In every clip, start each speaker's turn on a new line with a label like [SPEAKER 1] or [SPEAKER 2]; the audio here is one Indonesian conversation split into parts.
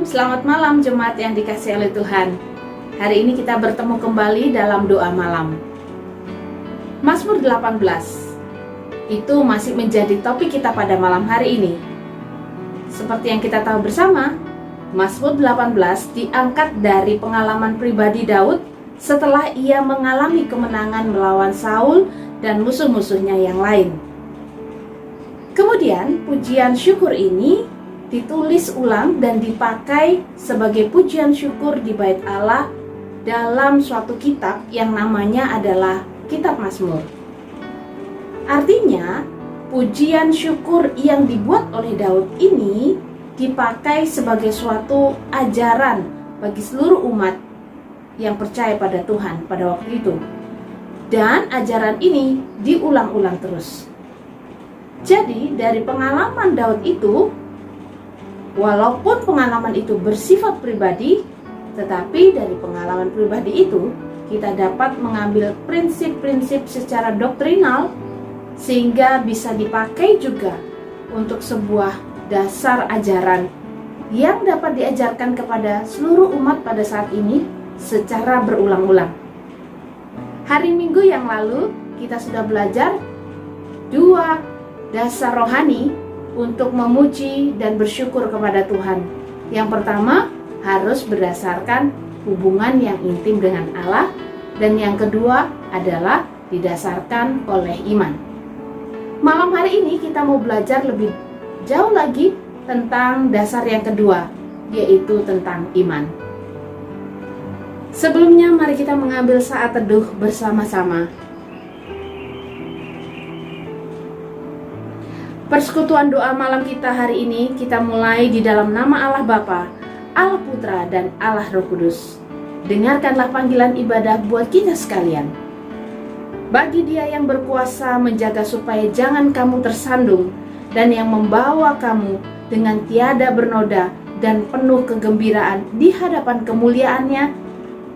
[SPEAKER 1] Shalom, selamat malam jemaat yang dikasihi oleh Tuhan. Hari ini kita bertemu kembali dalam doa malam. Mazmur 18 itu masih menjadi topik kita pada malam hari ini. Seperti yang kita tahu bersama, Mazmur 18 diangkat dari pengalaman pribadi Daud setelah ia mengalami kemenangan melawan Saul dan musuh-musuhnya yang lain. Kemudian pujian syukur ini ditulis ulang dan dipakai sebagai pujian syukur di bait Allah dalam suatu kitab yang namanya adalah Kitab Mazmur. Artinya, pujian syukur yang dibuat oleh Daud ini dipakai sebagai suatu ajaran bagi seluruh umat yang percaya pada Tuhan pada waktu itu. Dan ajaran ini diulang-ulang terus. Jadi, dari pengalaman Daud itu, walaupun pengalaman itu bersifat pribadi, tetapi dari pengalaman pribadi itu kita dapat mengambil prinsip-prinsip secara doktrinal sehingga bisa dipakai juga untuk sebuah dasar ajaran yang dapat diajarkan kepada seluruh umat pada saat ini secara berulang-ulang. Hari Minggu yang lalu kita sudah belajar dua dasar rohani untuk memuji dan bersyukur kepada Tuhan. Yang pertama harus berdasarkan hubungan yang intim dengan Allah, dan yang kedua adalah didasarkan oleh iman. Malam hari ini kita mau belajar lebih jauh lagi tentang dasar yang kedua, yaitu tentang iman. Sebelumnya mari kita mengambil saat teduh bersama-sama. Persekutuan doa malam kita hari ini kita mulai di dalam nama Allah Bapa, Allah Putra, dan Allah Roh Kudus. Dengarkanlah panggilan ibadah buat kita sekalian. Bagi Dia yang berkuasa menjaga supaya jangan kamu tersandung, dan yang membawa kamu dengan tiada bernoda dan penuh kegembiraan di hadapan kemuliaannya,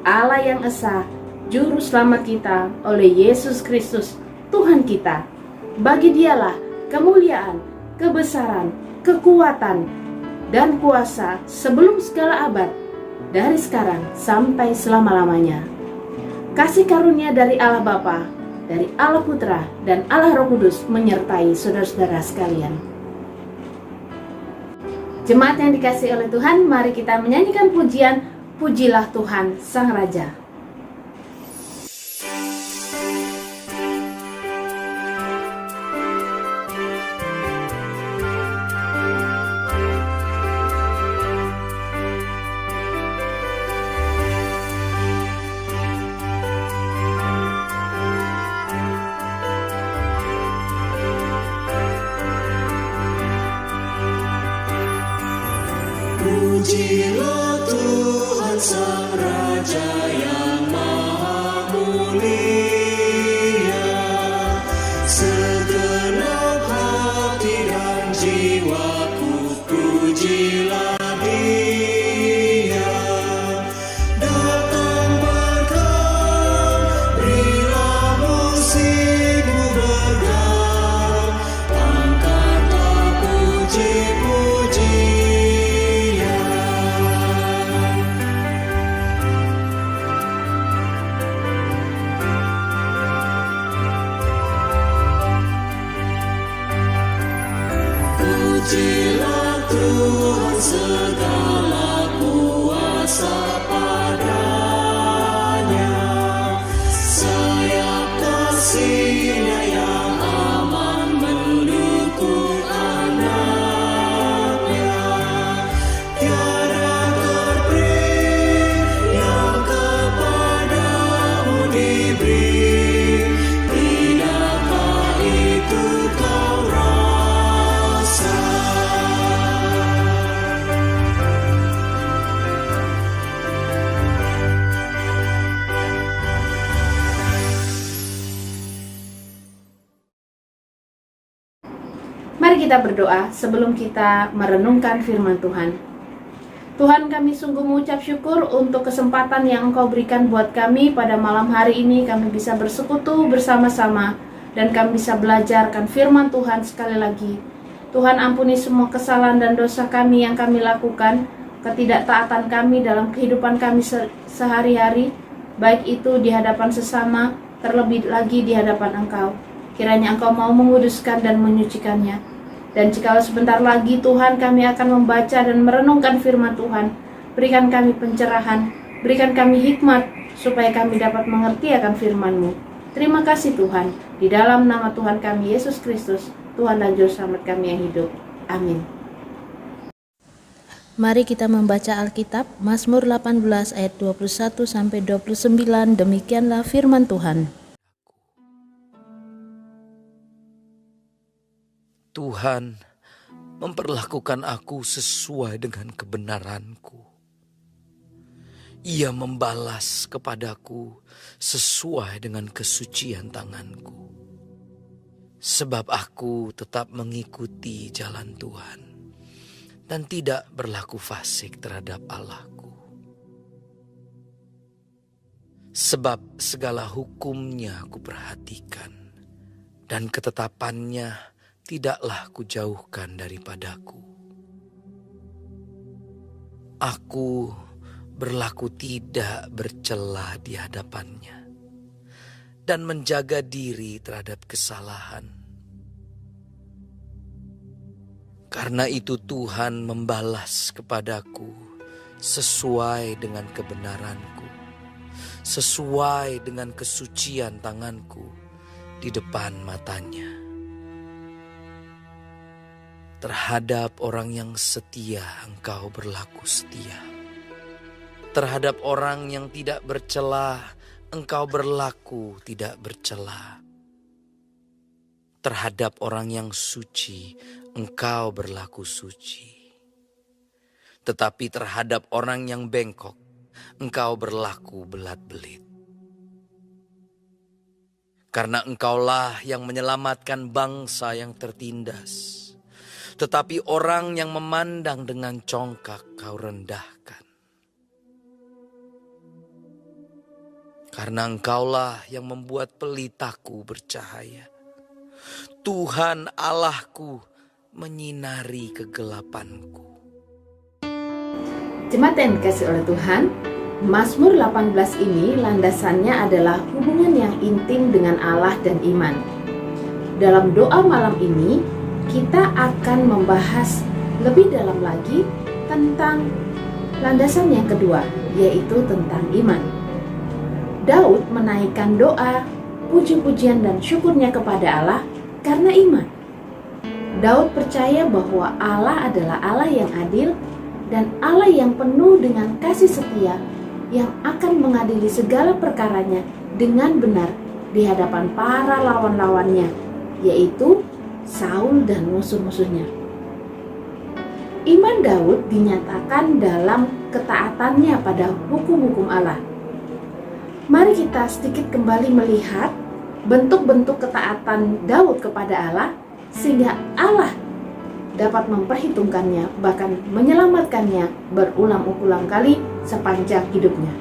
[SPEAKER 1] Allah yang Esa, Juru Selamat kita oleh Yesus Kristus, Tuhan kita. Bagi Dialah kemuliaan, kebesaran, kekuatan, dan kuasa sebelum segala abad, dari sekarang sampai selama-lamanya. Kasih karunia dari Allah Bapa, dari Allah Putra, dan Allah Roh Kudus menyertai saudara-saudara sekalian. Jemaat yang dikasihi oleh Tuhan, mari kita menyanyikan pujian Pujilah Tuhan Sang Raja.
[SPEAKER 2] Pujilah Tuhan Sang Raja yang Maha Mulia, segenap hati dan jiwaku pujilah Dia. Datang bergerak, berilah musikmu bergerak, angkatlah puji-puji. Pujilah Tuhan segala kuasa padanya, sayap kasih-Nya yang aman mendukung anak-Nya. Tiada terperi yang kepadamu diberi, tidakkah itu kau rasa?
[SPEAKER 1] Mari kita berdoa sebelum kita merenungkan firman Tuhan. Tuhan, kami sungguh mengucap syukur untuk kesempatan yang Engkau berikan buat kami pada malam hari ini. Kami bisa bersekutu bersama-sama dan kami bisa belajarkan firman Tuhan sekali lagi. Tuhan, ampuni semua kesalahan dan dosa kami yang kami lakukan. ketidaktaatan kami dalam kehidupan kami sehari-hari, baik itu di hadapan sesama, terlebih lagi di hadapan Engkau. Kiranya Engkau mau menguduskan dan menyucikannya. Dan jikalau sebentar lagi Tuhan kami akan membaca dan merenungkan firman Tuhan, berikan kami pencerahan, berikan kami hikmat, supaya kami dapat mengerti akan firman-Mu. Terima kasih Tuhan, di dalam nama Tuhan kami Yesus Kristus, Tuhan dan Juru Selamat kami yang hidup. Amin.
[SPEAKER 3] Mari kita membaca Alkitab, Mazmur 18 ayat 21-29, demikianlah firman Tuhan.
[SPEAKER 4] Tuhan memperlakukan aku sesuai dengan kebenaranku. Ia membalas kepadaku sesuai dengan kesucian tanganku. Sebab aku tetap mengikuti jalan Tuhan dan tidak berlaku fasik terhadap Allahku. Sebab segala hukumnya aku perhatikan dan ketetapannya tidaklah kujauhkan daripadaku. Aku berlaku tidak bercela di hadapannya dan menjaga diri terhadap kesalahan. Karena itu Tuhan membalas kepadaku sesuai dengan kebenaranku, sesuai dengan kesucian tanganku di depan matanya. Terhadap orang yang setia Engkau berlaku setia. Terhadap orang yang tidak bercela Engkau berlaku tidak bercela. Terhadap orang yang suci Engkau berlaku suci. Tetapi terhadap orang yang bengkok Engkau berlaku belat-belit. Karena Engkaulah yang menyelamatkan bangsa yang tertindas. Tetapi orang yang memandang dengan congkak Kau rendahkan. Karena Engkaulah yang membuat pelitaku bercahaya. Tuhan Allahku menyinari kegelapanku.
[SPEAKER 1] Jemaat yang dikasih oleh Tuhan, Mazmur 18 ini landasannya adalah hubungan yang intim dengan Allah dan iman. Dalam doa malam ini, kita akan membahas lebih dalam lagi tentang landasan yang kedua, yaitu tentang iman. Daud menaikkan doa, puji-pujian dan syukurnya kepada Allah karena iman. Daud percaya bahwa Allah adalah Allah yang adil dan Allah yang penuh dengan kasih setia yang akan mengadili segala perkaranya dengan benar di hadapan para lawan-lawannya, yaitu Saul dan musuh-musuhnya. Iman Daud dinyatakan dalam ketaatannya pada hukum-hukum Allah. Mari kita sedikit kembali melihat bentuk-bentuk ketaatan Daud kepada Allah sehingga Allah dapat memperhitungkannya, bahkan menyelamatkannya berulang-ulang kali sepanjang hidupnya.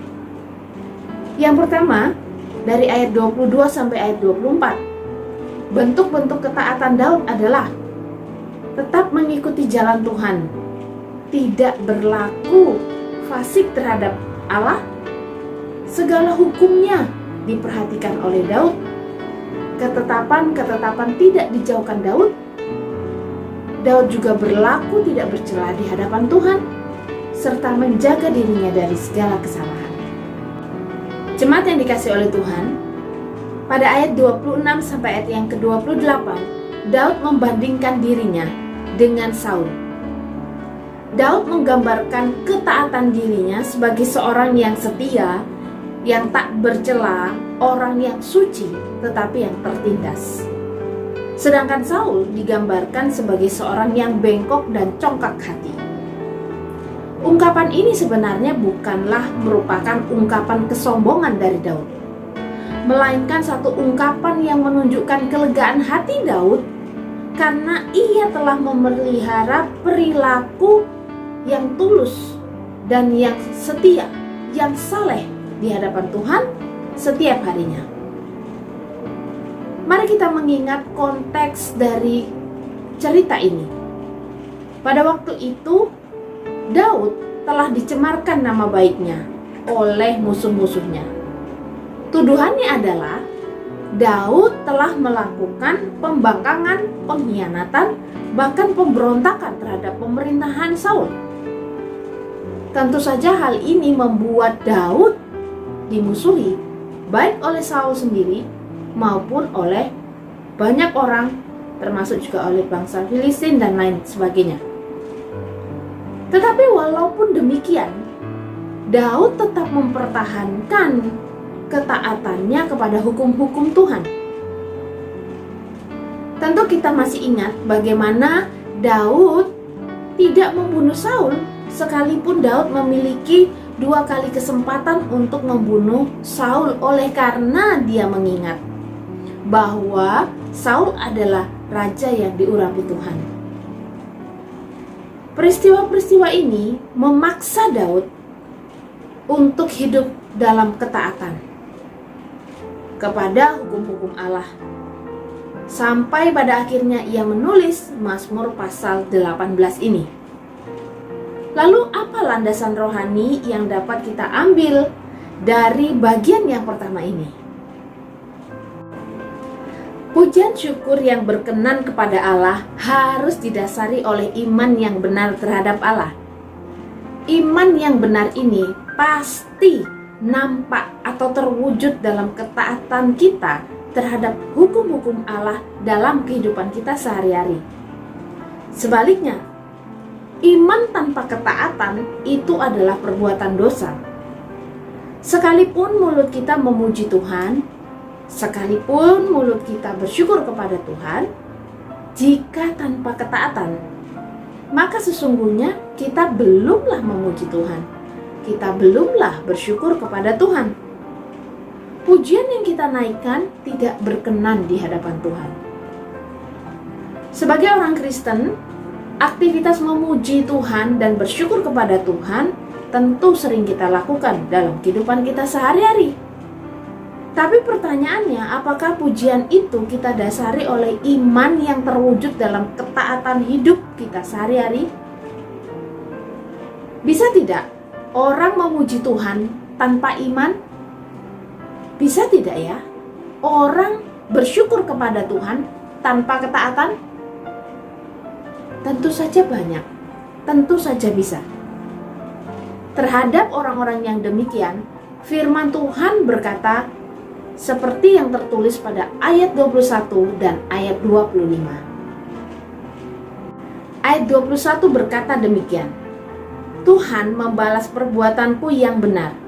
[SPEAKER 1] Yang pertama, dari ayat 22 sampai ayat 24. Bentuk-bentuk ketaatan Daud adalah tetap mengikuti jalan Tuhan, tidak berlaku fasik terhadap Allah, segala hukumnya diperhatikan oleh Daud, ketetapan-ketetapan tidak dijauhkan Daud. Daud juga berlaku tidak bercela di hadapan Tuhan, serta menjaga dirinya dari segala kesalahan. Jemaat yang dikasih oleh Tuhan, pada ayat 26 sampai ayat yang ke-28, Daud membandingkan dirinya dengan Saul. Daud menggambarkan ketaatan dirinya sebagai seorang yang setia, yang tak bercela, orang yang suci, tetapi yang tertindas. Sedangkan Saul digambarkan sebagai seorang yang bengkok dan congkak hati. Ungkapan ini sebenarnya bukanlah merupakan ungkapan kesombongan dari Daud, melainkan satu ungkapan yang menunjukkan kelegaan hati Daud karena ia telah memelihara perilaku yang tulus dan yang setia, yang saleh di hadapan Tuhan setiap harinya. Mari kita mengingat konteks dari cerita ini. Pada waktu itu, Daud telah dicemarkan nama baiknya oleh musuh-musuhnya. Tuduhannya adalah Daud telah melakukan pembangkangan, pengkhianatan, bahkan pemberontakan terhadap pemerintahan Saul. Tentu saja hal ini membuat Daud dimusuhi baik oleh Saul sendiri maupun oleh banyak orang, termasuk juga oleh bangsa Filistin dan lain sebagainya. Tetapi walaupun demikian, Daud tetap mempertahankan ketaatannya kepada hukum-hukum Tuhan. Tentu kita masih ingat bagaimana Daud tidak membunuh Saul, sekalipun Daud memiliki 2 kali kesempatan untuk membunuh Saul, oleh karena dia mengingat bahwa Saul adalah raja yang diurapi Tuhan. Peristiwa-peristiwa ini memaksa Daud untuk hidup dalam ketaatan kepada hukum-hukum Allah, sampai pada akhirnya ia menulis Mazmur pasal 18 ini. Lalu apa landasan rohani yang dapat kita ambil dari bagian yang pertama ini? Pujian syukur yang berkenan kepada Allah harus didasari oleh iman yang benar terhadap Allah. Iman yang benar ini pasti nampak atau terwujud dalam ketaatan kita terhadap hukum-hukum Allah dalam kehidupan kita sehari-hari. Sebaliknya, iman tanpa ketaatan itu adalah perbuatan dosa. Sekalipun mulut kita memuji Tuhan, sekalipun mulut kita bersyukur kepada Tuhan, jika tanpa ketaatan, maka sesungguhnya kita belumlah memuji Tuhan. Kita belumlah bersyukur kepada Tuhan. Pujian yang kita naikkan tidak berkenan di hadapan Tuhan. Sebagai orang Kristen, aktivitas memuji Tuhan dan bersyukur kepada Tuhan tentu sering kita lakukan dalam kehidupan kita sehari-hari. Tapi pertanyaannya, apakah pujian itu kita dasari oleh iman yang terwujud dalam ketaatan hidup kita sehari-hari? Bisa tidak orang memuji Tuhan tanpa iman? Bisa tidak ya orang bersyukur kepada Tuhan tanpa ketaatan? Tentu saja banyak, tentu saja bisa. Terhadap orang-orang yang demikian, firman Tuhan berkata seperti yang tertulis pada ayat 21 dan ayat 25. Ayat 21 berkata demikian: Tuhan membalas perbuatanku yang benar.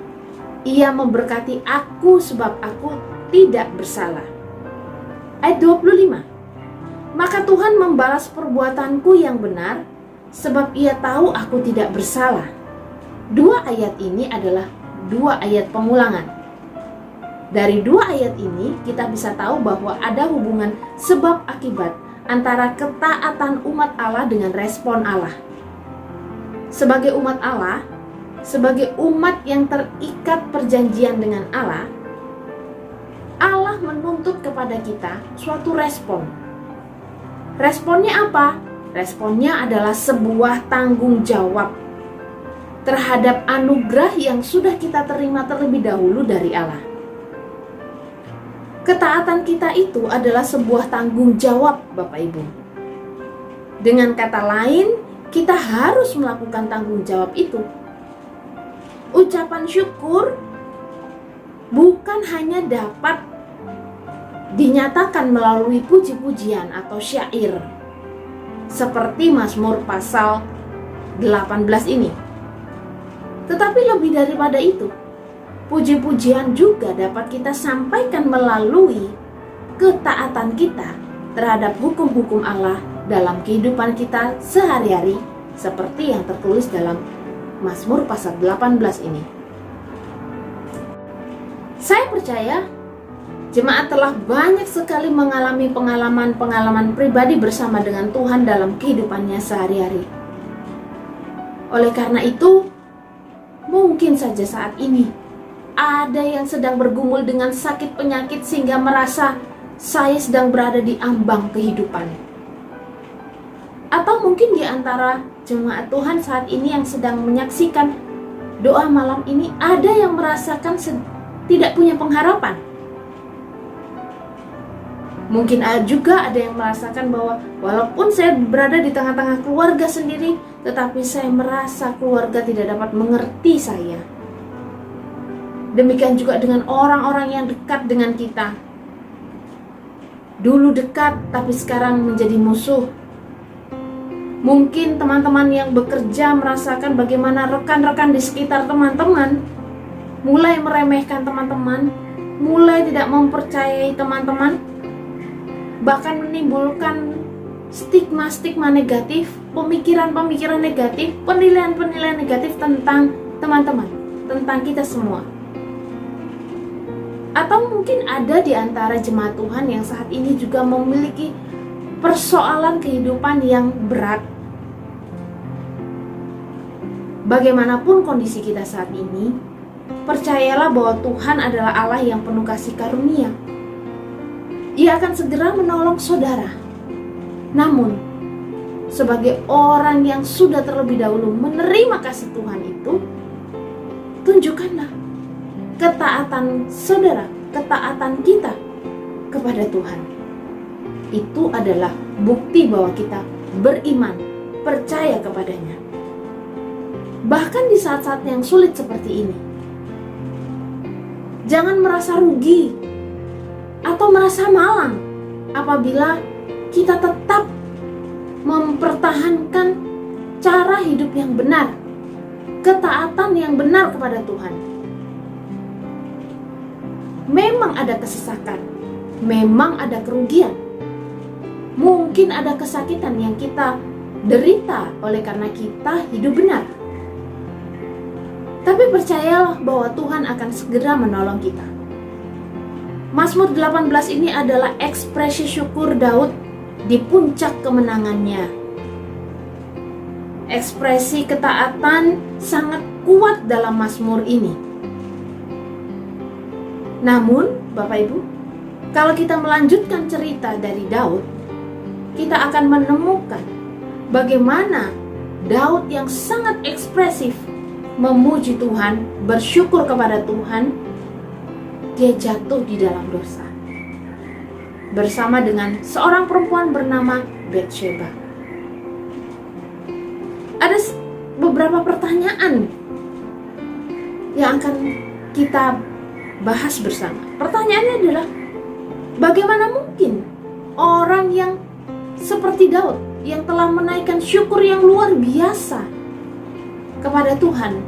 [SPEAKER 1] Ia memberkati aku sebab aku tidak bersalah. Ayat 25. Maka Tuhan membalas perbuatanku yang benar sebab ia tahu aku tidak bersalah. 2 ayat ini adalah 2 ayat pengulangan. Dari 2 ayat ini kita bisa tahu bahwa ada hubungan sebab akibat antara ketaatan umat Allah dengan respon Allah. Sebagai umat Allah, sebagai umat yang terikat perjanjian dengan Allah, Allah menuntut kepada kita suatu respon. Responnya apa? Responnya adalah sebuah tanggung jawab terhadap anugerah yang sudah kita terima terlebih dahulu dari Allah. Ketaatan kita itu adalah sebuah tanggung jawab, Bapak Ibu. Dengan kata lain, kita harus melakukan tanggung jawab itu. Ucapan syukur bukan hanya dapat dinyatakan melalui puji-pujian atau syair seperti Mazmur pasal 18 ini. Tetapi lebih daripada itu, puji-pujian juga dapat kita sampaikan melalui ketaatan kita terhadap hukum-hukum Allah dalam kehidupan kita sehari-hari, seperti yang tertulis dalam Mazmur pasal 18 ini. Saya percaya jemaat telah banyak sekali mengalami pengalaman-pengalaman pribadi bersama dengan Tuhan dalam kehidupannya sehari-hari. Oleh karena itu, mungkin saja saat ini ada yang sedang bergumul dengan sakit penyakit sehingga merasa saya sedang berada di ambang kehidupan. Atau Mungkin di antara jemaat Tuhan saat ini yang sedang menyaksikan doa malam ini, ada yang merasakan tidak punya pengharapan. Mungkin juga ada yang merasakan bahwa walaupun saya berada di tengah-tengah keluarga sendiri, tetapi saya merasa keluarga tidak dapat mengerti saya. Demikian juga dengan orang-orang yang dekat dengan kita. Dulu dekat, tapi sekarang menjadi musuh. Mungkin teman-teman yang bekerja merasakan bagaimana rekan-rekan di sekitar teman-teman mulai meremehkan teman-teman, mulai tidak mempercayai teman-teman, bahkan menimbulkan stigma-stigma negatif, pemikiran-pemikiran negatif, penilaian-penilaian negatif tentang teman-teman, tentang kita semua. Atau mungkin ada di antara jemaat Tuhan yang saat ini juga memiliki persoalan kehidupan yang berat. Bagaimanapun kondisi kita saat ini, percayalah bahwa Tuhan adalah Allah yang penuh kasih karunia. Ia akan segera menolong saudara. Namun, sebagai orang yang sudah terlebih dahulu menerima kasih Tuhan itu, tunjukkanlah ketaatan saudara, ketaatan kita kepada Tuhan. Itu adalah bukti bahwa kita beriman, percaya kepadanya. Bahkan di saat-saat yang sulit seperti ini, jangan merasa rugi atau merasa malang apabila kita tetap mempertahankan cara hidup yang benar, ketaatan yang benar kepada Tuhan. Memang ada kesesakan, memang ada kerugian, mungkin ada kesakitan yang kita derita oleh karena kita hidup benar. Tapi percayalah bahwa Tuhan akan segera menolong kita. Mazmur 18 ini adalah ekspresi syukur Daud di puncak kemenangannya. Ekspresi ketaatan sangat kuat dalam Mazmur ini. Namun, Bapak Ibu, kalau kita melanjutkan cerita dari Daud, kita akan menemukan bagaimana Daud yang sangat ekspresif memuji Tuhan, bersyukur kepada Tuhan, dia jatuh di dalam dosa bersama dengan seorang perempuan bernama Batsheba. Ada beberapa pertanyaan yang akan kita bahas bersama. Pertanyaannya adalah, bagaimana mungkin orang yang seperti Daud yang telah menaikkan syukur yang luar biasa kepada Tuhan,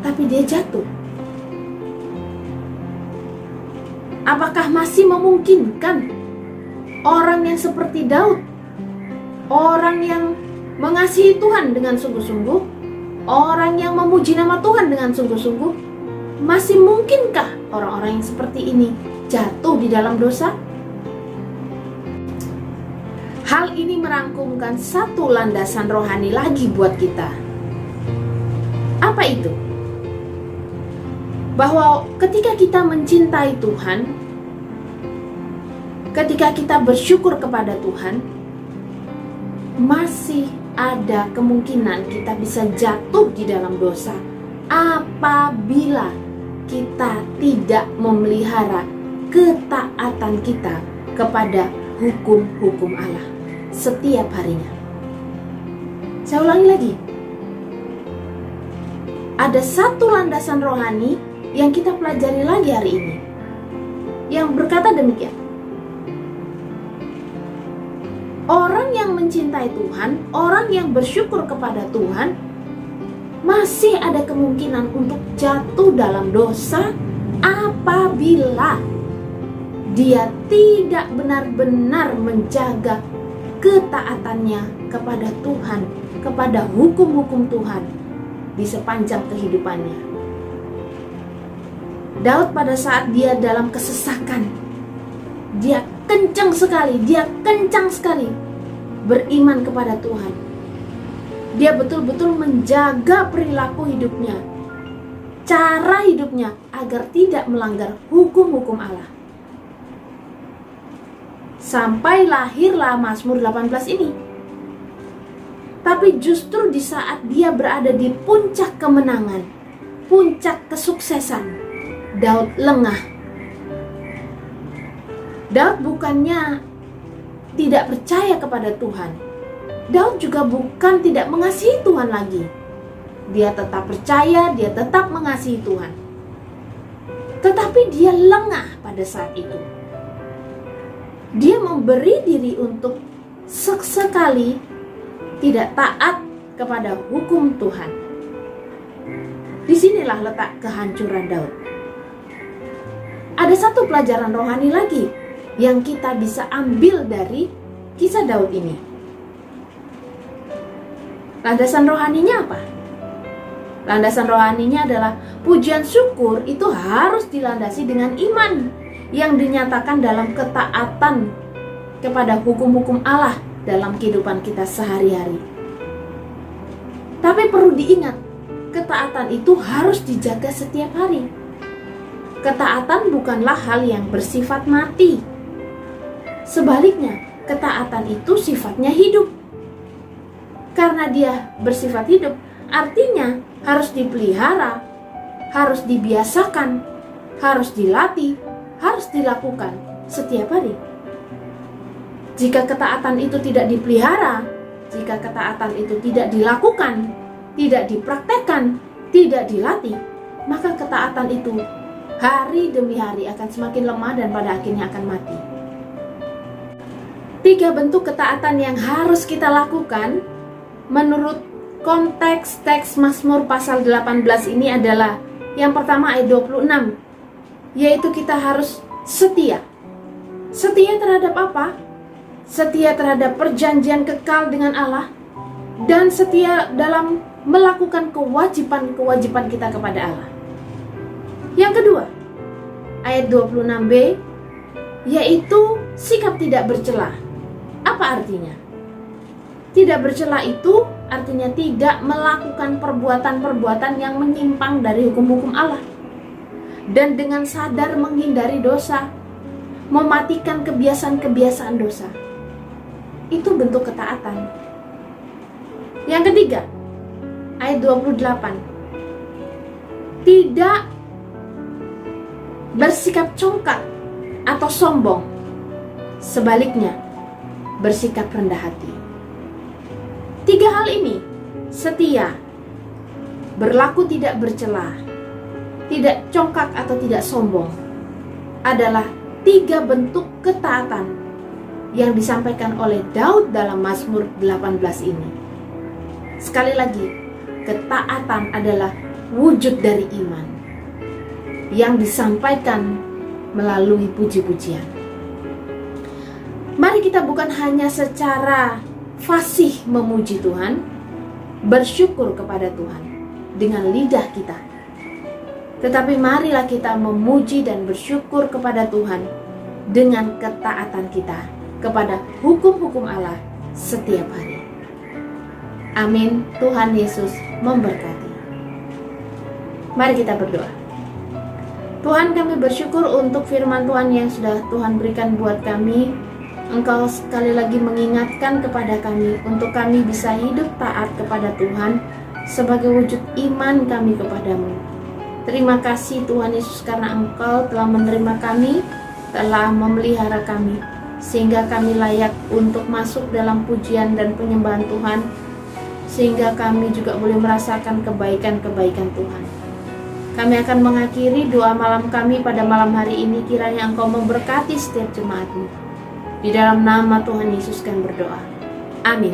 [SPEAKER 1] tapi dia jatuh? Apakah masih memungkinkan orang yang seperti Daud, orang yang mengasihi Tuhan dengan sungguh-sungguh, orang yang memuji nama Tuhan dengan sungguh-sungguh, masih mungkinkah orang-orang yang seperti ini jatuh di dalam dosa? Hal ini merangkumkan satu landasan rohani lagi buat kita. Apa itu? Bahwa ketika kita mencintai Tuhan, ketika kita bersyukur kepada Tuhan, masih ada kemungkinan kita bisa jatuh di dalam dosa apabila kita tidak memelihara ketaatan kita kepada hukum-hukum Allah setiap harinya. Saya ulangi lagi. Ada satu landasan rohani yang kita pelajari lagi hari ini, yang berkata demikian. Orang yang mencintai Tuhan, orang yang bersyukur kepada Tuhan, masih ada kemungkinan untuk jatuh dalam dosa apabila dia tidak benar-benar menjaga ketaatannya kepada Tuhan, kepada hukum-hukum Tuhan di sepanjang kehidupannya. Daud pada saat dia dalam kesesakan, dia kencang sekali beriman kepada Tuhan. Dia betul-betul menjaga perilaku hidupnya, cara hidupnya agar tidak melanggar hukum-hukum Allah. Sampai lahirlah Mazmur 18 ini. Tapi justru di saat dia berada di puncak kemenangan, puncak kesuksesan, Daud lengah. Daud bukannya tidak percaya kepada Tuhan. Daud juga bukan tidak mengasihi Tuhan lagi. Dia tetap percaya, dia tetap mengasihi Tuhan. Tetapi dia lengah pada saat itu. Dia memberi diri untuk sesekali tidak taat kepada hukum Tuhan. Disinilah letak kehancuran Daud. Ada satu pelajaran rohani lagi yang kita bisa ambil dari kisah Daud ini. Landasan rohaninya apa? Landasan rohaninya adalah pujian syukur itu harus dilandasi dengan iman yang dinyatakan dalam ketaatan kepada hukum-hukum Allah dalam kehidupan kita sehari-hari. Tapi perlu diingat, ketaatan itu harus dijaga setiap hari. Ketaatan bukanlah hal yang bersifat mati. Sebaliknya, ketaatan itu sifatnya hidup. Karena dia bersifat hidup, artinya harus dipelihara, harus dibiasakan, harus dilatih, harus dilakukan setiap hari. Jika ketaatan itu tidak dipelihara, jika ketaatan itu tidak dilakukan, tidak dipraktekkan, tidak dilatih, maka ketaatan itu hari demi hari akan semakin lemah dan pada akhirnya akan mati. 3 bentuk ketaatan yang harus kita lakukan menurut konteks teks Mazmur pasal 18 ini adalah yang pertama ayat 26, yaitu kita harus setia. Setia terhadap apa? Setia terhadap perjanjian kekal dengan Allah, dan setia dalam melakukan kewajiban-kewajiban kita kepada Allah. Yang kedua, ayat 26b, yaitu sikap tidak bercela. Apa artinya? Tidak bercela itu artinya tidak melakukan perbuatan-perbuatan yang menyimpang dari hukum-hukum Allah, dan dengan sadar menghindari dosa, mematikan kebiasaan-kebiasaan dosa. Itu bentuk ketaatan. Yang ketiga, ayat 28, tidak bersikap congkak atau sombong, sebaliknya bersikap rendah hati. 3 hal ini, setia, berlaku tidak bercela, tidak congkak atau tidak sombong, adalah 3 bentuk ketaatan yang disampaikan oleh Daud dalam Mazmur 18 ini. Sekali lagi, ketaatan adalah wujud dari iman yang disampaikan melalui puji-pujian. Mari kita bukan hanya secara fasih memuji Tuhan, bersyukur kepada Tuhan dengan lidah kita, tetapi marilah kita memuji dan bersyukur kepada Tuhan dengan ketaatan kita kepada hukum-hukum Allah setiap hari. Amin. Tuhan Yesus memberkati. Mari kita berdoa. Tuhan, kami bersyukur untuk firman Tuhan yang sudah Tuhan berikan buat kami. Engkau sekali lagi mengingatkan kepada kami untuk kami bisa hidup taat kepada Tuhan sebagai wujud iman kami kepadamu. Terima kasih Tuhan Yesus, karena Engkau telah menerima kami, telah memelihara kami, sehingga kami layak untuk masuk dalam pujian dan penyembahan Tuhan, sehingga kami juga boleh merasakan kebaikan-kebaikan Tuhan. Kami akan mengakhiri doa malam kami pada malam hari ini. Kiranya Engkau memberkati setiap jemaat-Mu. Di dalam nama Tuhan Yesus kami berdoa. Amin.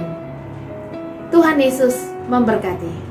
[SPEAKER 1] Tuhan Yesus memberkati.